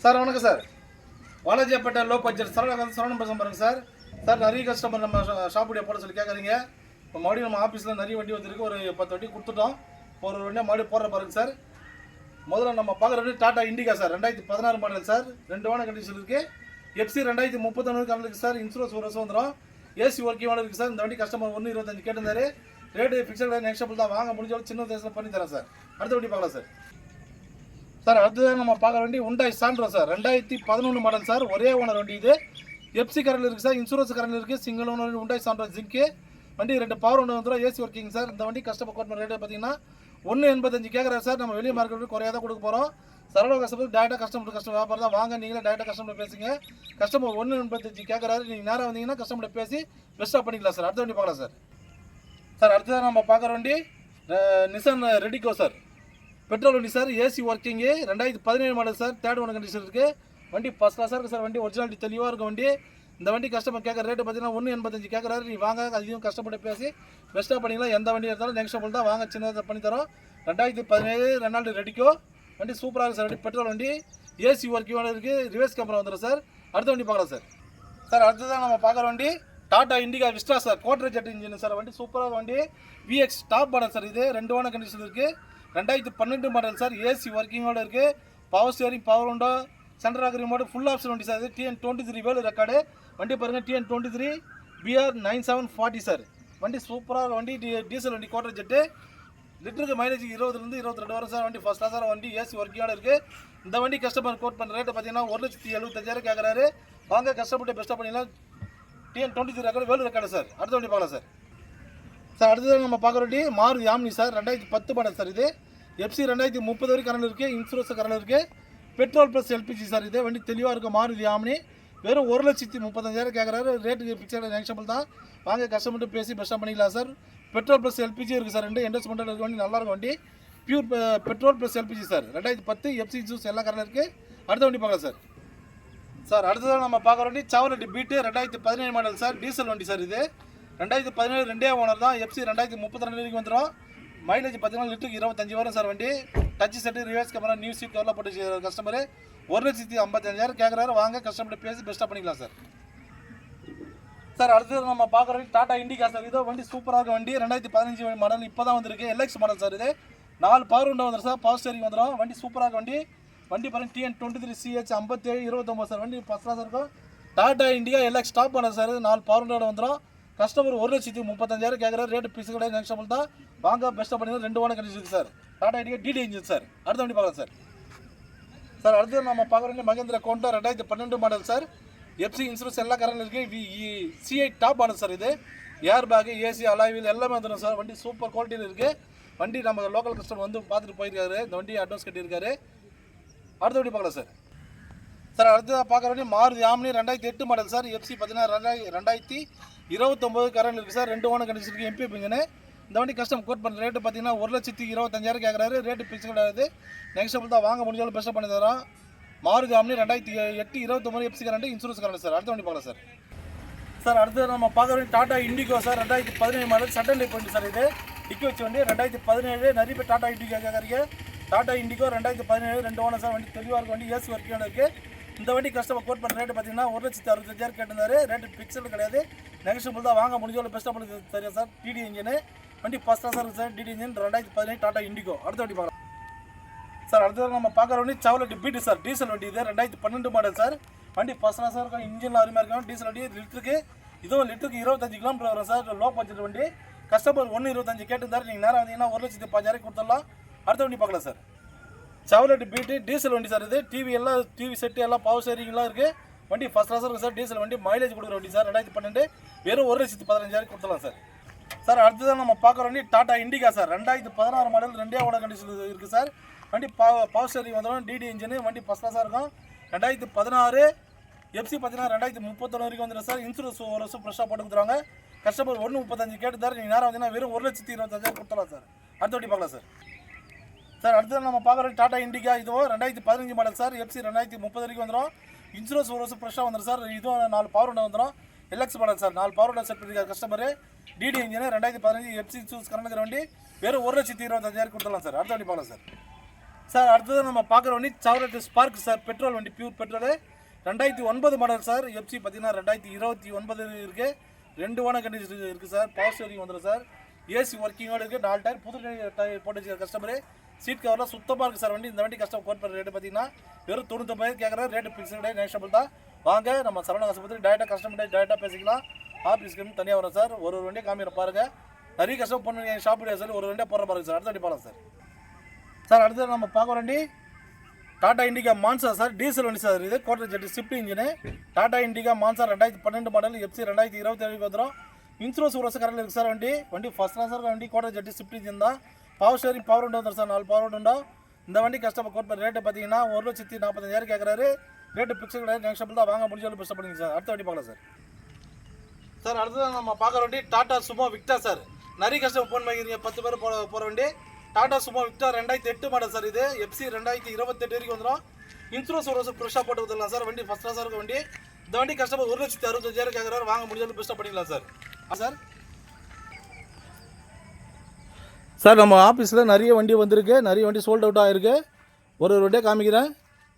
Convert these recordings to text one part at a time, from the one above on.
Sir வணக்கம் sir. வாலாஜிப்பேட்டை low budget Saravanan பேசுகிறேன் பாருங்க சார். சார் நிறைய கஸ்டமர் நம்ம ஷாப்புடைய போட சொல்லி கேட்குறீங்க. இப்போ மறுபடியும் நம்ம ஆஃபீஸில் நிறைய வண்டி வந்துருக்கு. ஒரு 10 வண்டி கொடுத்துட்டோம். ஒரு வண்டியாக மறுபடியும் போடுற பாருங்க சார். முதல்ல நம்ம பார்க்குற வண்டி Tata Indica sir. 2016 model sir. 2 வான கண்டிஷன் இருக்குது. FC 2031 current sir. இன்சூரன்ஸ் ஒரு வருஷம் வந்துடும். ஏசி ஒர்க்கிங் இருக்குது சார். இந்த வண்டி கஸ்டமர் 1.25 கேட்டிருந்தாரு. ரேட்டு ஃபிக்ஸட் நெக்ஸ்ட் தான் வாங்க முடிஞ்ச சின்ன தேசத்தில் பண்ணி தரேன் சார். அடுத்த வண்டி பார்க்கலாம் சார். சார் அடுத்ததான் நம்ம பார்க்குற வண்டி Hyundai Santro sir. 2011 model sir. ஒரே ஓனர் வண்டி இது. FC கரண்ட் இருக்குது சார். இன்சூரன்ஸ் கரண்ட் இருக்குது. சிங்கிள் ஓனர் Hyundai Santro ஜிங்கு வண்டி. 2 பவர் ஒன்று வந்துடும். AC working sir. இந்த வண்டி கஸ்டமர் கோட் பண்ண ரேட்டு பார்த்தீங்கன்னா 1.85 கேட்குறாரு சார். நம்ம வெளியே மார்க்கெட் குறையாக தான் கொடுக்க போகிறோம். சரள கஸ்டமர் டேரெக்டாக கஸ்டமர் வியாபாரம் தான். வாங்க நீங்களே டேரெக்டாக கஸ்டமர் பேசுங்க. கஸ்டமர் 1.85 கேட்குறாரு. நீங்கள் நேரம் வந்தீங்கன்னா கஸ்டமர் பேசி பெஸ்ட்டாக பண்ணிக்கலாம் சார். அடுத்த வண்டி பார்க்கலாம் சார். சார் அடுத்ததான் நம்ம பார்க்குற வண்டி நிசான் ரெடிகோ சார். பெட்ரோல் வண்டி sir. AC working 2017 model sir. 3rd owner condition இருக்குது. வண்டி ஃபஸ்ட் கிளாஸாக இருக்குது சார். வண்டி ஒரிஜினாலிட்டி தெளிவாக இருக்கும் வண்டி. இந்த வண்டி கஸ்டமர் கேட்குற ரேட்டு பார்த்தீங்கன்னா 1.85 கேட்குறாரு. நீ வாங்க அதையும் கஸ்டமர்கிட்ட பேசி பெஸ்ட்டாக பண்ணிக்கலாம். எந்த வண்டி எடுத்தாலும் நெக்ஸ்ட் தான் வாங்க சின்னதாக பண்ணித்தரோம். 2017 ரெனால்டு ரெடிக்கோ வண்டி சூப்பராக இருக்குது சார். வண்டி பெட்ரோல் வண்டி. ஏசி ஒர்க்கிங்கோட இருக்குது. ரிவர்ஸ் கேமரா வந்துடும் சார். அடுத்த வண்டி பார்க்கலாம் சார். சார் அடுத்ததான் நம்ம பார்க்குற வண்டி Tata Indica Vista sir. Quadrajet engine sir. வண்டி சூப்பராக வண்டி. VX top model sir. இது 2 வான கண்டிஷன் இருக்குது. 2012 மாடல் சார். ஏசி ஒர்க்கிங்கோட இருக்குது. பவர் ஸ்டியரிங், பவர் உண்டோ, சென்டர் ஆக் ரிமோட், ஃபுல் ஆப்ஷன் வண்டி சார். இது TN23 வேலு ரெக்கார்டு வண்டி பாருங்கள். TN23 BR 9740 sir. வண்டி சூப்பராக வண்டி. டீசல் வண்டி கோட்ரேஜ் ஜெட்டு. லிட்டருக்கு மைலேஜ் 20 22 வரும் சார். வண்டி ஃபஸ்ட் கிளாஸாக வண்டி. ஏசி ஒர்க்கிங்கோட இருக்குது. இந்த வண்டி கஸ்டமர் கோட் பண்ணுற ரேட்டு பார்த்தீங்கன்னா 1,75,000 கேட்குறாரு. வாங்க கஸ்டமர்கிட்ட பெஸ்ட்டாக பண்ணிக்கலாம். TN23 record Velu record sir. அடுத்த வண்டி பார்க்கலாம் சார். சார் அடுத்தது நம்ம பார்க்குற வண்டி Maruti omni sir. 2010 model sir. இது FC 2030 வரைக்கும் கரண்ட் இருக்குது. இன்சூரன்ஸ் கரண்ட் இருக்குது. Petrol plus LPG sir. இது வண்டி தெளிவாக இருக்கும். மாருதி ஆம்னி வெறும் 1,35,000 கேட்குறாரு. ரேட்டுக்கு ஃபிக்ஸட் நெக்ஸ்டபிள் தான். வாங்க கஸ்டமர்கிட்ட பேசி பெஸ்ட்டாக பண்ணிக்கலாம் சார். பெட்ரோல் ப்ளஸ் LPG இருக்குது சார். 2 இன்வெஸ்ட்மெண்ட் இருக்க வண்டி நல்லாயிருக்கும் வண்டி. Pure petrol plus LPG sir. 2010 FC juice எல்லாம் கரண்ட் இருக்குது. அடுத்த வண்டி பார்க்கலாம் சார். சார் அடுத்ததான் நம்ம பார்க்குற வண்டி Chevrolet Beat 2017 model sir. Diesel வண்டி சார். இது 2017 2 ஓனர் தான். FC 2032 வரைக்கும் வந்துடும். மைலேஜ் பார்த்தீங்கன்னா லிட்டருக்கு 25 வரும் சார். வண்டி touch set, reverse camera, new seat கவரில் போட்டு கஸ்டமர் 1,55,000 கேட்குறாரு. வாங்க கஸ்டமர்கிட்ட பேசி பெஸ்ட்டாக பண்ணிக்கலாம் சார். சார் அடுத்தது நம்ம பார்க்குற வண்டி டாடா இண்டிகா சார். இதோ வண்டி சூப்பராக இருக்கும் வண்டி. 2015 மாடல் இப்போ தான் வந்திருக்கு. LX model sir. இது 4 பவர் உண்டா வந்துடும் சார். பவர் ஸ்டேரிங் வந்துடும். வண்டி சூப்பராக வண்டி. வண்டி பாருங்கள் TN23 CH 5729 சார். வண்டி ஃபஸ்ட் கிளாஸ் இருக்கும். டாடா இண்டிகா LX டாப் பண்ண சார். 4 பவர் உண்டோட வந்துடும். கஸ்டமர் 1,35,000 கேட்குறாரு. ரேட்டு பிக்ஸ் கிடையாது. நெக்ஸ்ட் தான் வாங்க பெஸ்ட்டாக பண்ணிக்கலாம். 2 வான கண்டிஷன் இருக்குது sir. Tata Indica DD engine sir. அடுத்த வண்டி பார்க்கலாம் சார். சார் அடுத்து நம்ம பார்க்குற வண்டி மகேந்திரா கோண்டா 2012 மாடல் சார். FC இன்சூரன்ஸ் எல்லாம் கரண்ட் இருக்குது. CI top model sir. இது ஏர் பேக்கு, ஏசி, அலாய்வில் எல்லாமே வந்துடும் சார். வண்டி சூப்பர் குவாலிட்டியில் இருக்குது. வண்டி நம்ம லோக்கல் கஸ்டமர் வந்து பார்த்துட்டு போயிருக்காரு. இந்த வண்டி அட்வான்ஸ் கட்டியிருக்காரு. அடுத்த வண்டி பார்க்கலாம் சார். சார் அடுத்ததாக பார்க்குற வண்டி Maruti Omni 2008 model sir. FC பார்த்தீங்கன்னா 2029 கரண்ட் இருக்குது சார். 2 வான கண்டிஷன் இருக்குது. MPF engine. இந்த வண்டி கஸ்டம் கோட் பண்ணுற ரேட்டு பார்த்தீங்கன்னா 1,25,000 கேட்குறாரு. ரேட்டு பிக்ஸ் கிடையாது. நெக்ஸ்ட் தான் வாங்க முடிஞ்சாலும் பெஸ்ட்டாக பண்ணி தரோம். Maruti Omni 2008 29 FC current, insurance current sir. அடுத்த வண்டி பார்க்கலாம் சார். சார் அடுத்து நம்ம பார்க்குற வண்டி Tata Indigo sir. 2017 model sedan type வண்டி சார். இது டிக்கி வச்சு வண்டி 2017. நிறைய பேர் டாடா இண்டிகோ கேட்குறீங்க. Tata indigo 2017 2 owner sir. வண்டி தெளிவாக இருக்கும். வண்டி ஏசி ஒர்க்கிங் இருக்குது. இந்த வண்டி கஸ்டமர் கோட் பண்ணுற ரேட்டு பார்த்தீங்கன்னா 1,65,000 கேட்டிருந்தாரு. ரேட்டு பிக்சல் கிடையாது. நெக்ஸ்ட் தான் வாங்க முடிஞ்சவரை பெஸ்ட்டாக பண்ணி தெரியும் சார். DD இன்ஜின் வண்டி ஃபஸ்ட் கிளாஸாக இருக்குது sir. DD engine 2017 Tata indigo. அடுத்த வண்டி பார்க்கலாம் சார். அடுத்தது நம்ம பார்க்குற வண்டி Chevrolet Beat சார். டீசல் வண்டி. இது 2012 மாடல் சார். வண்டி ஃபஸ்ட் கிளாஸாக இருக்கும். இன்ஜினில் அருமையாக இருக்கும். டீசல் வண்டி லிட்டருக்கு 25 கிலோமீட்டர் வரும் சார். லோ பட்ஜெட் வண்டி. கஸ்டமர் 1,25 கேட்டிருந்தாரு. நீங்கள் நேரம் வந்தீங்கன்னா 1,15,000 கொடுத்துடலாம். அடுத்த வண்டி பார்க்கலாம் சார். Chevrolet Beat டீசல் வண்டி சார். இது டிவி செட்டு எல்லாம் பவர் ஸ்டேரிங்லாம் இருக்குது. வண்டி ஃபஸ்ட் கிளாஸாக இருக்குது சார். டீசல் வண்டி மைலேஜ் கொடுக்குற வண்டி சார். 2012 வெறும் 1,15,000 கொடுத்துடலாம் சார். சார் அடுத்ததான் நம்ம பார்க்குற வண்டி டாடா இண்டிகா சார். 2016 மாடல் 2 ஓட கண்டிஷன் இருக்குது சார். வண்டி பவர் ஸ்டேரிங் வந்துடும். DD engine. வண்டி ஃபஸ்ட் கிளாஸாக இருக்கும். 2016 FC பார்த்தீங்கன்னா 2031 வரைக்கும் வந்துடும் சார். இன்சூரன்ஸ் ஒரு வருஷம் ஃப்ரெஷ்ஷாக போட்டு கொடுத்துருவாங்க. கஸ்டமர் 1,35 கேட்டுதார். நீங்கள் நேரம் வந்தீங்கன்னா வெறும் 1,25,000 கொடுத்துடலாம் சார். அடுத்த வண்டி பார்க்கலாம் சார். சார் அடுத்தது நம்ம பார்க்குற டாடா இண்டிகா. இதுவும் 2015 மாடல் சார். FC 2030 வரைக்கும் வந்துடும். இன்சூரன்ஸ் ஒரு வருஷம் ஃப்ரெஷ்ஷாக வந்துடும் சார். இதுவும் 4 பவர் உண்டை வந்துடும். LX model sir. 4 பவர் உண்டை செட் பண்ணியிருக்காரு customer. DD engine 2015 FC choose current வண்டி வெறும் 1,25,000 கொடுத்துடலாம் சார். அடுத்த வண்டி பார்க்கலாம் சார். சார் அடுத்தது நம்ம பார்க்குற வண்டி செவரட் ஸ்பார்க் சார், பெட்ரோல் வண்டி, pure petrol, 2009 model sir. FC பார்த்தீங்கன்னா 2029 இருக்குது. 2 ஓனர் கண்டிஷன் இருக்குது சார். பவர் ஸ்டீரிங் வந்துடும் சார். ஏசி ஒர்க்கிங்கோடு இருக்குது. 4 டயர் புது டயர் போட்டு வச்சுருக்க கஸ்டமரு. சீட் கவர்லாம் சுத்தமாக இருக்குது சார் வண்டி. இந்த வண்டி கஸ்டமர் கோட் பண்ணுற ரேட்டு பார்த்தீங்கன்னா வெறும் 99 கேட்குறாரு. ரேட்டு ஃபிக்ஸ்டு நெக்ஸ்டபிள் தான். வாங்க நம்ம சரவண ஆஸ்பத்திரி டேரெக்டாக கஸ்டமர் டேரெக்டாக பேசிக்கலாம். ஆஃபீஸ்க்கு தனியாக வரும் சார். ஒரு வண்டியை காமிக்கிற பாருங்கள். நிறைய கஸ்டமர் பண்ணி ஷாப்புடைய சார். ஒரு வண்டியாக போகிற பாருங்க சார். அடுத்த வண்டி பாருங்க சார். சார் அடுத்தது நம்ம பார்க்க வண்டி Tata Indica Manza sir. Diesel வண்டி சார். இது quadrajet swift engine. Tata Indica Manza 2012 model. FC 2027 வந்துடும். இன்சூரன்ஸ் ஒரு வருஷம் கரெக்டாக இருக்குது சார் வண்டி. வண்டி ஃபஸ்ட் கிளாஸ் சார் வண்டி. கோட்டர் ஜெட் ஸ்விஃப்ட் இன்ஜின் தான். பவர் ஷேரிங் பவர் விண்டோ வந்துடும் சார். 4 power window. இந்த வண்டி கஸ்டமர் கோட் பண்ண ரேட்டு பார்த்தீங்கன்னா 1,45,000 கேட்குறாரு. ரேட்டு பிக்சர் கிடையாது. நெக்ஸ்டபிள் தான். வாங்க முடிஞ்சாலும் பெஸ்ட் பண்ணிங்க சார். அடுத்த வண்டி பார்க்கலாம் சார். சார் அடுத்தது நம்ம பார்க்குற வண்டி டாடா சுமோ விக்டா சார். நிறைய கஸ்டமர் ஃபோன் பண்ணிக்கிறீங்க 10 பேர் போகிற வண்டி டாடா சுமோ விக்டா 2008 மாடல் சார். இது எஃப்சி 2028 வரைக்கும் வந்துடும். இன்சூரன்ஸ் ஒரு வருஷம் ஃப்ரெஷ்ஷாக போட்டு வந்துடலாம் சார். வண்டி ஃபஸ்ட் கிளாஸாக இருக்க வண்டி. இந்த வண்டி கஸ்டமர் 1,65,000 கேட்குறாரு. வாங்க முடிஞ்சாலும் பெஸ்ட்டாக பண்ணிக்கலாம் சார். சார் சார் நம்ம ஆஃபீஸில் நிறைய வண்டி வந்திருக்கு. நிறைய வண்டி சோல்ட் அவுட் ஆகிருக்கு. ஒரு வண்டியாக காமிக்கிறேன்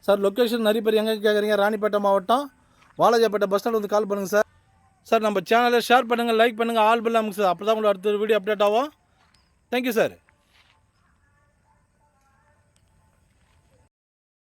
சார். லொக்கேஷன் நிறைய பேர் எங்கே கேட்குறீங்க? ராணிப்பேட்டை மாவட்டம் வாலாஜாப்பேட்டை பஸ் ஸ்டாண்ட் வந்து கால் பண்ணுங்கள் சார். சார் நம்ம சேனலை ஷேர் பண்ணுங்கள், லைக் பண்ணுங்கள், ஆல் பெல் அமுங்க சார். அப்போ தான் உங்களுக்கு அடுத்த வீடியோ அப்டேட் ஆகும். Thank you sir.